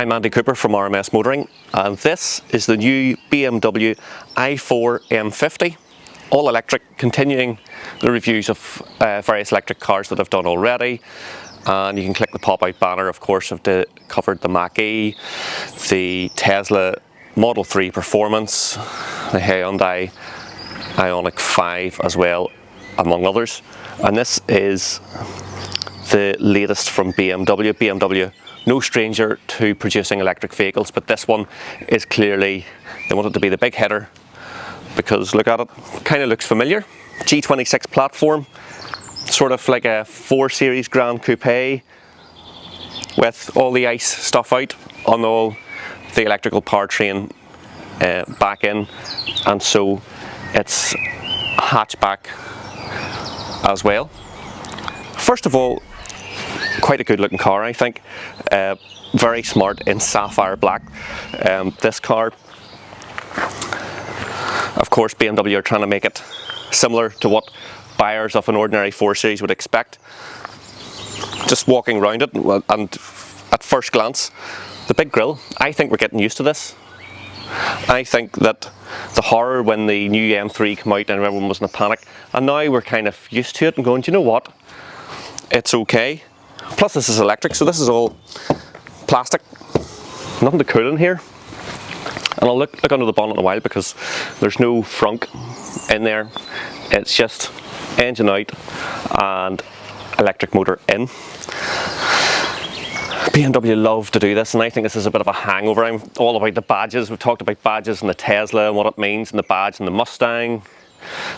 I'm Andy Cooper from RMS Motoring, and this is the new BMW i4 M50, all electric, continuing the reviews of various electric cars that I've done already. And you can click the pop-out banner, of course. I've covered the Mach-E, the Tesla Model 3 Performance, the Hyundai Ioniq 5 as well, among others. And this is the latest from BMW. BMW, no stranger to producing electric vehicles, but this one is clearly, they want it to be the big hitter, because look at it, kind of looks familiar. G26 platform, sort of like a 4 Series Grand Coupe with all the ICE stuff out on all the electrical powertrain back in, and so it's hatchback as well. First of all, quite a good looking car, I think. Very smart in sapphire black. This car, of course, BMW are trying to make it similar to what buyers of an ordinary 4 Series would expect. Just walking around it, and at first glance, the big grille, I think we're getting used to this. I think that the horror when the new M3 came out and everyone was in a panic, and now we're kind of used to it and going, do you know what? It's okay. Plus this is electric, so this is all plastic, nothing to cool in here. And I'll look under the bonnet in a while because there's no frunk in there. It's just engine out and electric motor in. BMW love to do this, and I think this is a bit of a hangover. I'm all about the badges. We've talked about badges and the Tesla and what it means, and the badge and the Mustang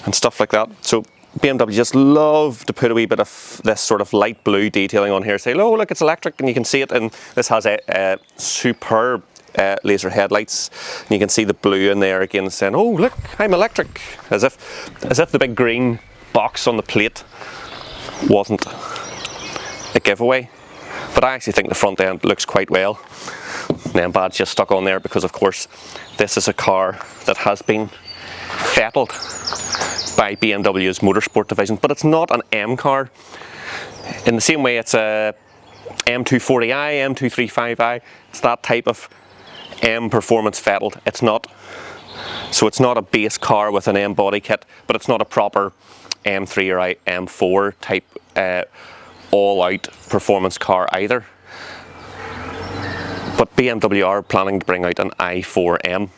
and stuff like that. So BMW just love to put a wee bit of this sort of light blue detailing on here. Say, oh look, it's electric, and you can see it. And this has a superb laser headlights. And you can see the blue in there again, saying, "Oh look, I'm electric," as if the big green box on the plate wasn't a giveaway. But I actually think the front end looks quite well. The M badge just stuck on there because, of course, this is a car that has been fettled by BMW's motorsport division, but it's not an M car. In the same way it's a M240i, M235i, it's that type of M performance fettled. It's not. So it's not a base car with an M body kit, but it's not a proper M3 or M4 type all-out performance car either. But BMW are planning to bring out an i4M.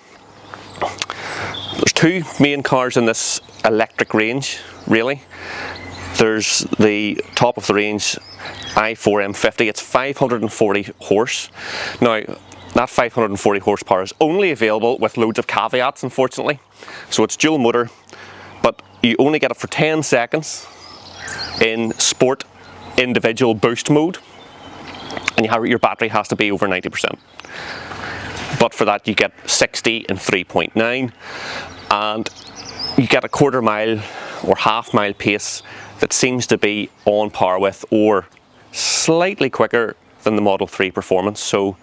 There's two main cars in this electric range, really. There's the top of the range i4 M50. It's 540 horse. Now, that 540 horsepower is only available with loads of caveats, unfortunately. So it's dual motor, but you only get it for 10 seconds in sport individual boost mode, and your battery has to be over 90%. But for that you get 60 in 3.9, and you get a quarter mile or half mile pace that seems to be on par with or slightly quicker than the Model 3 Performance. So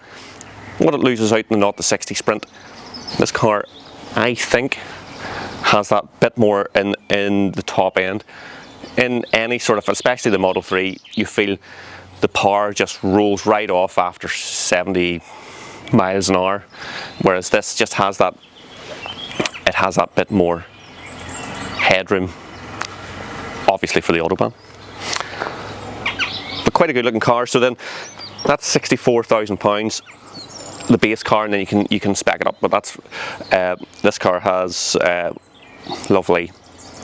what it loses out in the 0 to 60 sprint, this car I think has that bit more in the top end. In any sort of, especially the Model 3, you feel the power just rolls right off after 70 miles an hour, whereas this just has that, it has that bit more headroom, obviously for the Autobahn. But quite a good looking car. So then that's £64,000, the base car, and then you can spec it up. But that's this car has lovely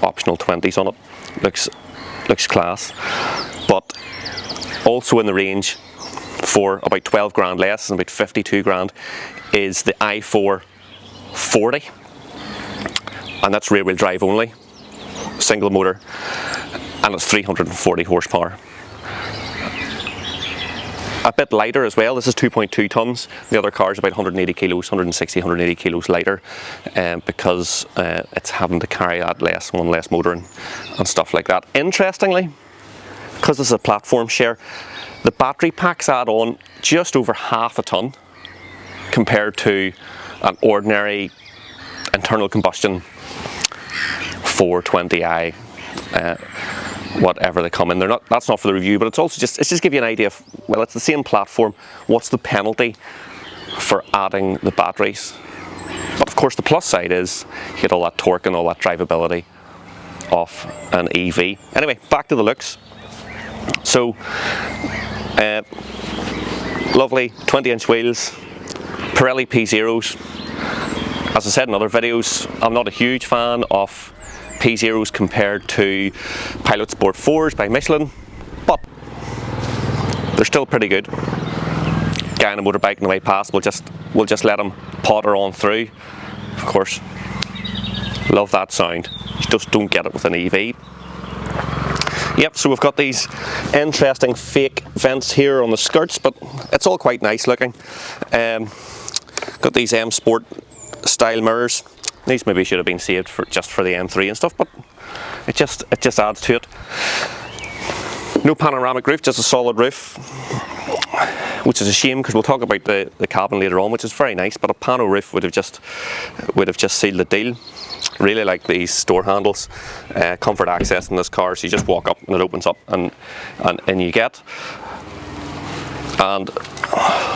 optional 20s on it. Looks class. But also in the range for about 12 grand less, and about 52 grand, is the i4 40, and that's rear wheel drive only, single motor, and it's 340 horsepower. A bit lighter as well. This is 2.2 tons. The other car is about 180 kilos, 160, 180 kilos lighter, because it's having to carry that one less motor and stuff like that. Interestingly, because this is a platform share, the battery packs add on just over half a ton compared to an ordinary internal combustion 420i, whatever they come in. That's not for the review, but it's just give you an idea of, well, it's the same platform. What's the penalty for adding the batteries. But of course the plus side is you get all that torque and all that drivability of an EV. Anyway, back to the looks. So lovely 20-inch wheels, Pirelli P0s. As I said in other videos, I'm not a huge fan of P0s compared to Pilot Sport 4s by Michelin, but they're still pretty good. Guy on a motorbike on the way past, we'll just let him potter on through. Of course, love that sound. You just don't get it with an EV. Yep, so we've got these interesting fake vents here on the skirts, but it's all quite nice looking. Got these M Sport style mirrors. These maybe should have been saved just for the M3 and stuff, but it just adds to it. No panoramic roof, just a solid roof, which is a shame because we'll talk about the cabin later on, which is very nice. But a pano roof would have just sealed the deal. Really like these door handles, comfort access in this car. So you just walk up and it opens up, and you get. And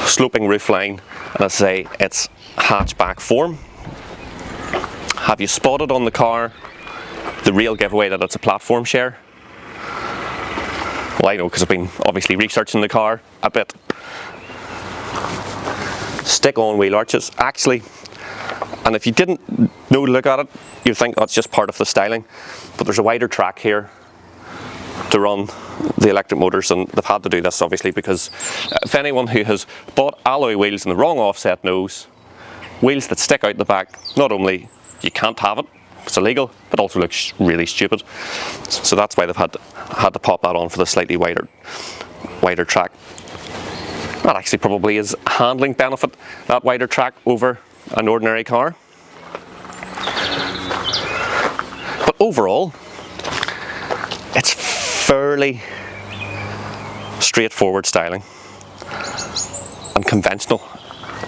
sloping roof line, and I say it's hatchback form. Have you spotted on the car the real giveaway that it's a platform share? Well, I know because I've been obviously researching the car a bit. Stick-on wheel arches, actually, and if you didn't know to look at it, you'd think that's just part of the styling, but there's a wider track here to run the electric motors, and they've had to do this obviously because if anyone who has bought alloy wheels in the wrong offset knows, wheels that stick out the back, not only you can't have it, it's illegal, but also looks really stupid. So that's why they've had to pop that on for the slightly wider track. That actually probably is a handling benefit, that wider track over an ordinary car. But overall, it's fairly straightforward styling and conventional.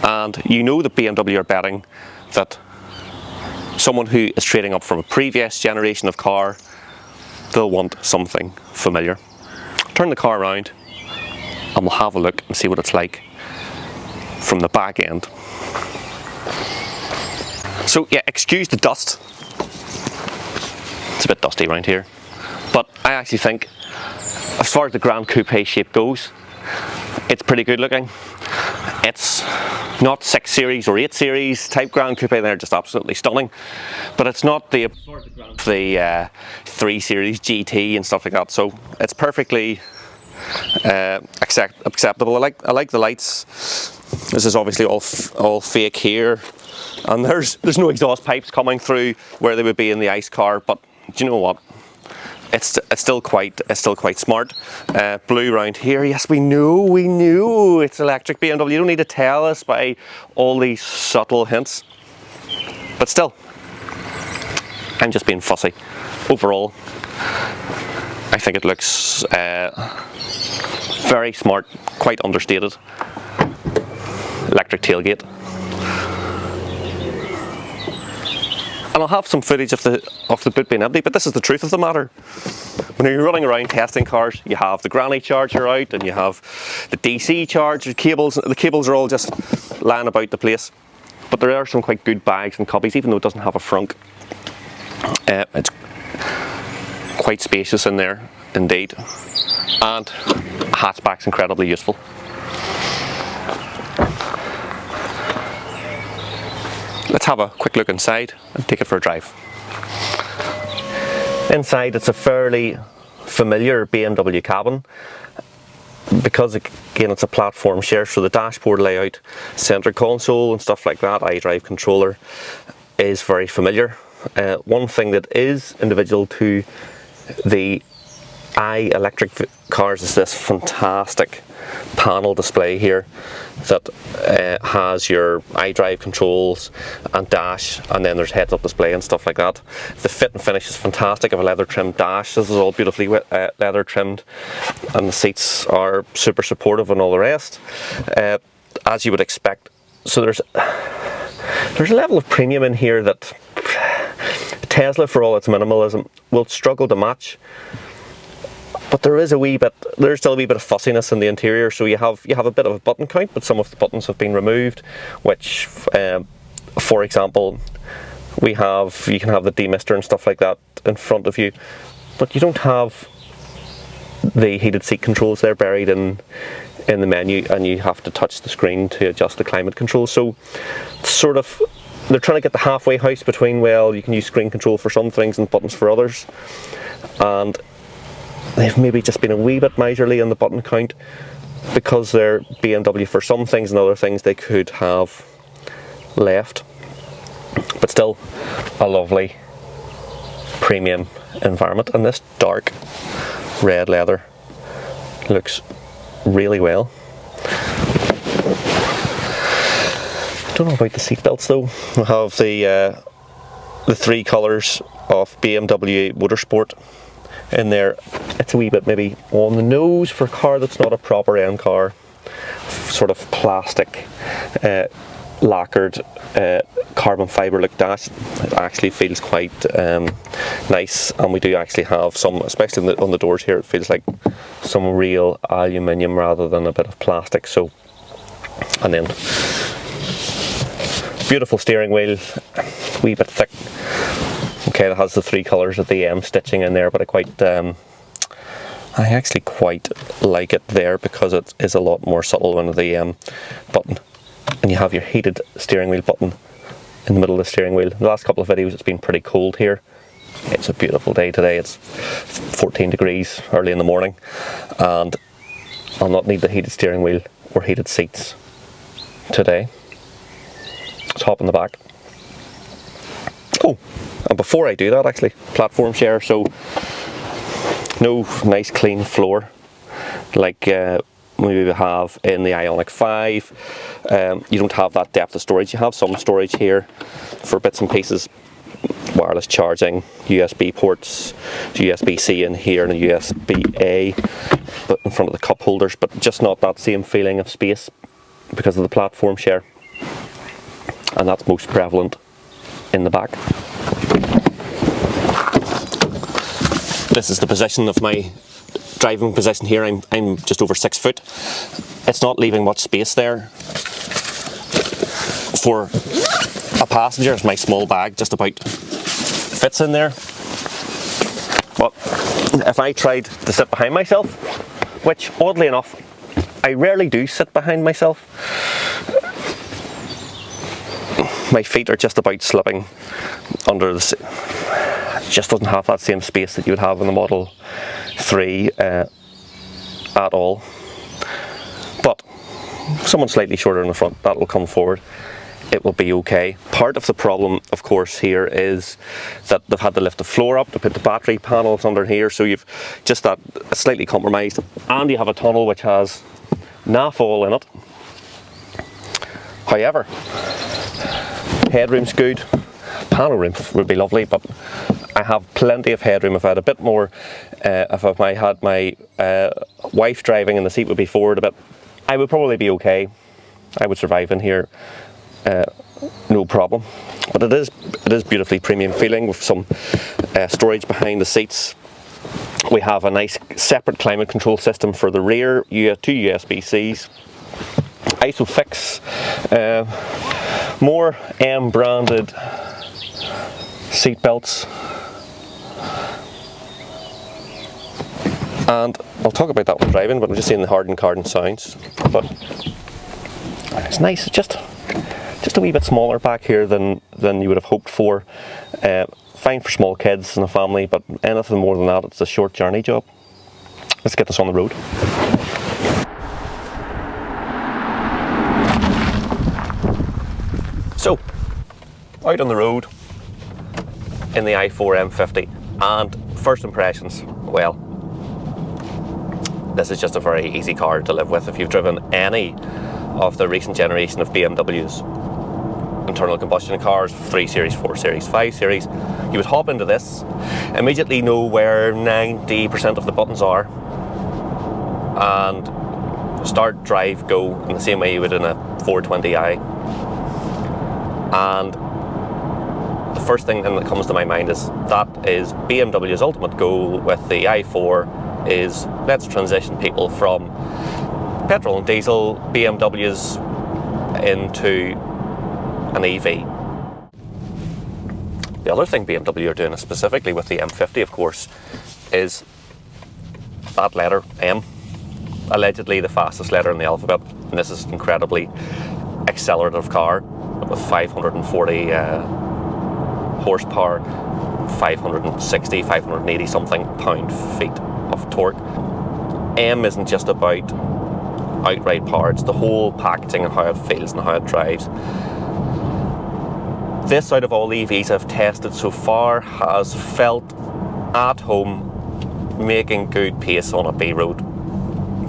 And you know that BMW are betting that someone who is trading up from a previous generation of car, they'll want something familiar. Turn the car around and we'll have a look and see what it's like from the back end. So yeah, excuse the dust. It's a bit dusty around here. But I actually think, as far as the Grand Coupe shape goes, it's pretty good looking. It's not 6 Series or 8 Series type Grand Coupe, they're just absolutely stunning. But it's not the 3 Series GT and stuff like that, so it's perfectly acceptable. I like the lights. This is obviously all fake here, and there's no exhaust pipes coming through where they would be in the ICE car, but do you know what? It's still quite smart. Blue round here. Yes, we knew it's electric BMW. You don't need to tell us by all these subtle hints. But still, I'm just being fussy. Overall, I think it looks very smart, quite understated. Electric tailgate. And I'll have some footage of the boot being empty, but this is the truth of the matter. When you're running around testing cars, you have the granny charger out and you have the DC charger cables. The cables are all just lying about the place. But there are some quite good bags and cubbies, even though it doesn't have a frunk. It's quite spacious in there, indeed. And hatchback's incredibly useful. Let's have a quick look inside and take it for a drive. Inside, it's a fairly familiar BMW cabin because again it's a platform share, so the dashboard layout, center console and stuff like that, iDrive controller is very familiar. One thing that is individual to the electric cars is this fantastic panel display here that has your iDrive controls and dash, and then there's heads-up display and stuff like that. The fit and finish is fantastic of a leather trimmed dash. This is all beautifully leather trimmed, and the seats are super supportive and all the rest, as you would expect. So there's a level of premium in here that Tesla, for all its minimalism, will struggle to match. but there's still a wee bit of fussiness in the interior. So you have a bit of a button count, but some of the buttons have been removed, which, for example, you can have the demister and stuff like that in front of you, but you don't have the heated seat controls there buried in the menu, and you have to touch the screen to adjust the climate control. So sort of they're trying to get the halfway house between, well, you can use screen control for some things and buttons for others, and they've maybe just been a wee bit miserly in the button count, because they're BMW for some things and other things they could have left. But still a lovely premium environment, and this dark red leather looks really well. Don't know about the seat belts though. We have the three colours of BMW Motorsport in there. It's a wee bit maybe on the nose for a car that's not a proper M car. Sort of plastic, lacquered carbon fibre look dash. It actually feels quite nice, and we do actually have some, especially on the doors here, it feels like some real aluminium rather than a bit of plastic. So, and then beautiful steering wheel, wee bit thick. Okay, it has the three colours of the M stitching in there, but I actually quite like it there, because it is a lot more subtle than the button. And you have your heated steering wheel button in the middle of the steering wheel. The last couple of videos it's been pretty cold here. It's a beautiful day today. It's 14 degrees early in the morning, and I'll not need the heated steering wheel or heated seats today. Let's hop in the back. Oh, and before I do that, actually, platform share. So no nice clean floor like we have in the Ioniq 5. You don't have that depth of storage. You have some storage here for bits and pieces, wireless charging, USB ports, USB-C in here and a USB-A but in front of the cup holders, but just not that same feeling of space because of the platform share, and that's most prevalent in the back. This is the position of my driving position here. I'm just over 6 foot. It's not leaving much space there for a passenger. My small bag just about fits in there. But if I tried to sit behind myself, which oddly enough I rarely do sit behind myself, my feet are just about slipping under the seat. It just doesn't have that same space that you would have in the Model 3 at all. But someone slightly shorter in the front, that will come forward. It will be okay. Part of the problem, of course, here is that they've had to lift the floor up to put the battery panels under here, so you've just that slightly compromised, and you have a tunnel which has naff all in it. However, headroom's good. Panel room would be lovely, but I have plenty of headroom. If I had a bit more, if I had my wife driving and the seat would be forward a bit, I would probably be okay. I would survive in here, no problem. But it is beautifully premium feeling with some storage behind the seats. We have a nice separate climate control system for the rear, two USB-Cs, ISOFIX, more M branded seat belts, and I'll talk about that when driving, but I'm just seeing the hardened carbon sounds. But it's nice. It's just a wee bit smaller back here than you would have hoped for. Fine for small kids and a family, but anything more than that, it's a short journey job. Let's get this on the road. So, out on the road in the i4 M50, and first impressions, well, this is just a very easy car to live with. If you've driven any of the recent generation of BMW's internal combustion cars, 3 Series, 4 Series, 5 Series, you would hop into this, immediately know where 90% of the buttons are, and start, drive, go in the same way you would in a 420i. And the first thing that comes to my mind is that is BMW's ultimate goal with the i4 is let's transition people from petrol and diesel BMWs into an EV. The other thing BMW are doing, specifically with the M50 of course, is that letter M, allegedly the fastest letter in the alphabet, and this is an incredibly accelerative car with 540 horsepower, 560, 580 something pound-feet of torque. M isn't just about outright power, it's the whole packaging and how it feels and how it drives. This, out of all the EVs I've tested so far, has felt at home, making good pace on a B road.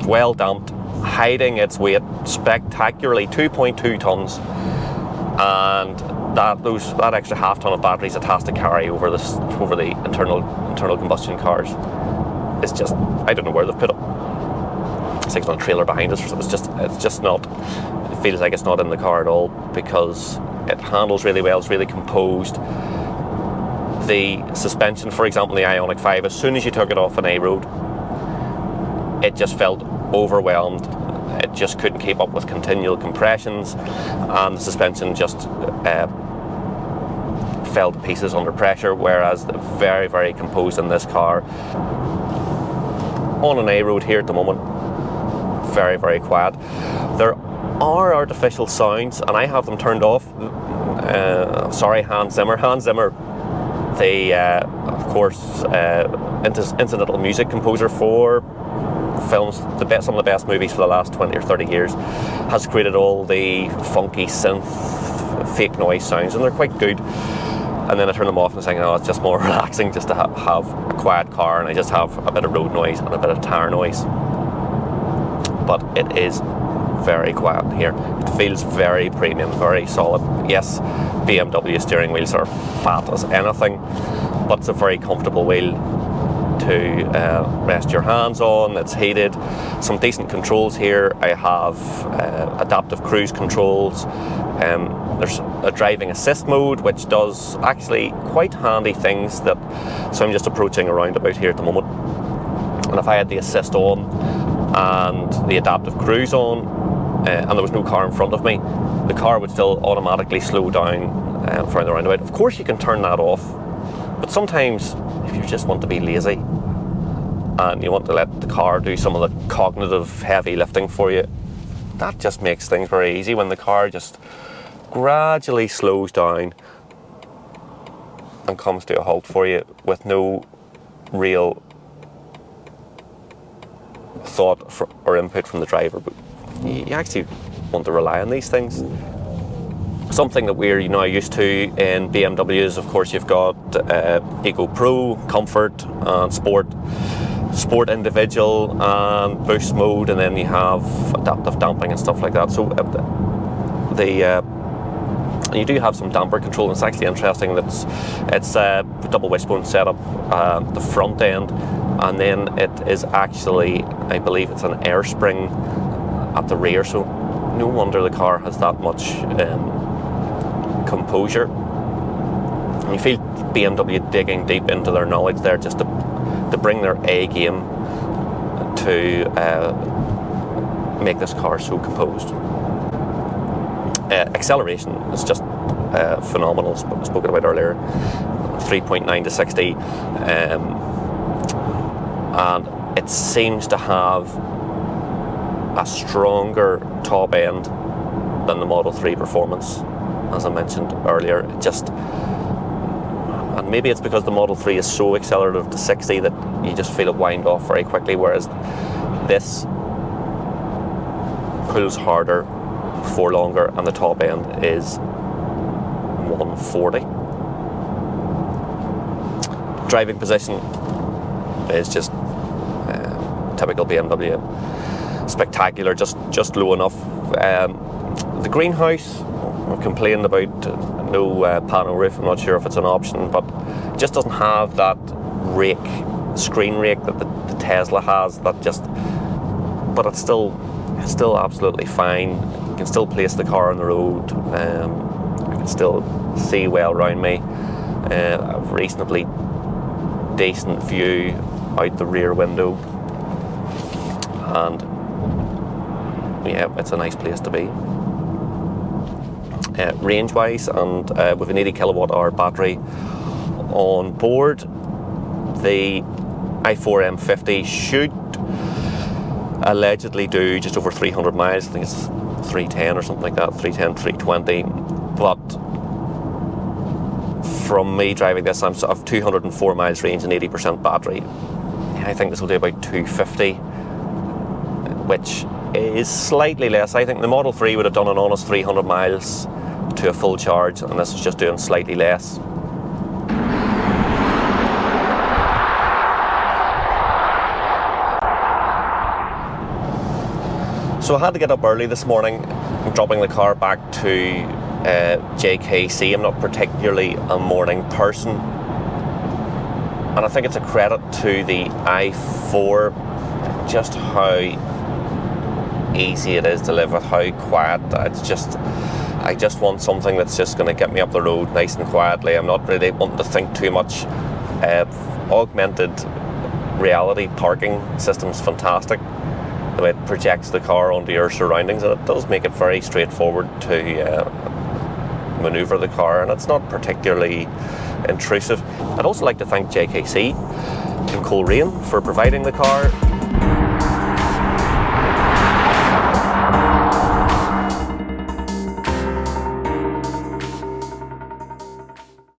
Well damped, hiding its weight spectacularly, 2.2 tonnes, and that extra half ton of batteries it has to carry over the internal combustion cars is just, I don't know where they've put it. It's like it's on a trailer behind us. It's just not. It feels like it's not in the car at all, because it handles really well. It's really composed. The suspension, for example, the Ioniq 5, as soon as you took it off an A road, it just felt overwhelmed. It just couldn't keep up with continual compressions, and the suspension just fell to pieces under pressure, whereas very, very composed in this car. On an A road here at the moment, very, very quiet. There are artificial sounds, and I have them turned off. Sorry, Hans Zimmer, the of course incidental music composer for films, some of the best movies for the last 20 or 30 years, has created all the funky synth fake noise sounds, and they're quite good. And then I turn them off and think, oh, it's just more relaxing just to have a quiet car, and I just have a bit of road noise and a bit of tire noise. But it is very quiet here. It feels very premium, very solid. Yes, BMW steering wheels are fat as anything, but it's a very comfortable wheel to rest your hands on. It's heated. Some decent controls here. I have adaptive cruise controls. There's a driving assist mode, which does actually quite handy things so I'm just approaching a roundabout here at the moment, and if I had the assist on and the adaptive cruise on, and there was no car in front of me, the car would still automatically slow down for the roundabout. Of course you can turn that off, but sometimes if you just want to be lazy and you want to let the car do some of the cognitive heavy lifting for you, that just makes things very easy when the car just gradually slows down and comes to a halt for you with no real thought or input from the driver. But you actually want to rely on these things. Something that we're now used to in BMWs, of course, you've got Eco Pro, Comfort, and Sport Individual, and Boost mode, and then you have adaptive damping and stuff like that. So you do have some damper control, and it's actually interesting that it's a double wishbone setup at the front end, and then it is actually, I believe it's an air spring at the rear, so no wonder the car has that much composure. And you feel BMW digging deep into their knowledge there just to bring their A game to make this car so composed. Acceleration is just phenomenal, spoken about earlier, 3.9 to 60, and it seems to have a stronger top end than the Model 3 Performance, as I mentioned earlier. And maybe it's because the Model 3 is so accelerative to 60 that you just feel it wind off very quickly, whereas this pulls harder for longer, and the top end is 140. Driving position is just typical BMW, spectacular, just low enough. The greenhouse, we've complained about no panel roof. I'm not sure if it's an option, but it just doesn't have that screen rake that the Tesla has. But it's still absolutely fine. You can still place the car on the road. I can still see well around me. A reasonably decent view out the rear window. and yeah, it's a nice place to be. Range wise, and with an 80 kilowatt hour battery on board, the i4 M50 should allegedly do just over 300 miles. I think it's 310 or something like that, 310, 320. But from me driving this, I'm sort of 204 miles range and 80% battery. I think this will do about 250, which is slightly less. I think the Model 3 would have done an honest 300 miles to a full charge, and this is just doing slightly less. So I had to get up early this morning. I'm dropping the car back to JKC. I'm not particularly a morning person, and I think it's a credit to the i4 just how easy it is to live with, how quiet. I just want something that's just going to get me up the road nice and quietly. I'm not really wanting to think too much. Augmented reality parking system's fantastic. The way it projects the car onto your surroundings, and it does make it very straightforward to manoeuvre the car, and it's not particularly intrusive. I'd also like to thank JKC and Coleraine for providing the car.